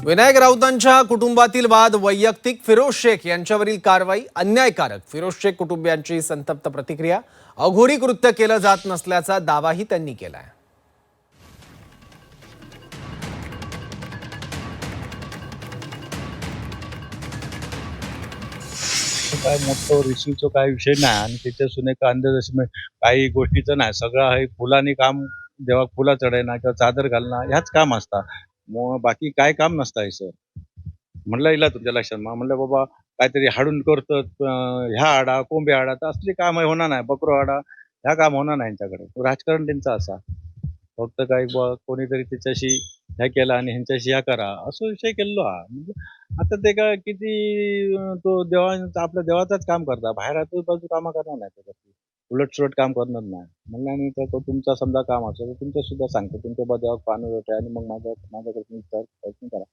विनायक राऊतांच्या कुटुंबातील वाद वैयक्तिक, फिरोज शेख यांच्यावरील कारवाई अन्यायकारक. फिरोज शेख कुटुंबियांची संतप्त प्रतिक्रिया. अघोरी कृत्य केलं जात नसल्याचा दावाही त्यांनी केलाय. काय मोठं रिसिव्हचा काही विषय नाही आणि त्याच्या सुनेचा अंदाज काही गोष्टीचं नाही. सगळं हे फुलांनी काम, जेव्हा फुलं चढायना किंवा चादर घालणं ह्याच काम असतात. मग बाकी काय काम नसतं हे सर. म्हणलं येईल तुमच्या लक्षात. मग म्हणलं बाबा काहीतरी हाडून करतं, ह्या हाडा कोंबे हाडा तर असली काम होणार नाही. बकरो हाडा ह्या काम होणार नाही यांच्याकडे. राजकारण त्यांचं असा. फक्त काही कोणीतरी त्याच्याशी ह्या केला आणि ह्यांच्याशी ह्या करा असं विषय केलेलो हा. म्हणजे आता ते काय किती तो आपल्या देवाचाच काम करता. बाहेर आजूबाजू कामं करणार नाही त्याच्यात. उलटसुलट काम करणार नाही. म्हणलं आणि तो तुमचा समजा काम असेल तर तुमचं सुद्धा सांगतो. तुमच्या देवात पाणी होते आणि मग माझ्याकडे तुम्ही प्रयत्न करा.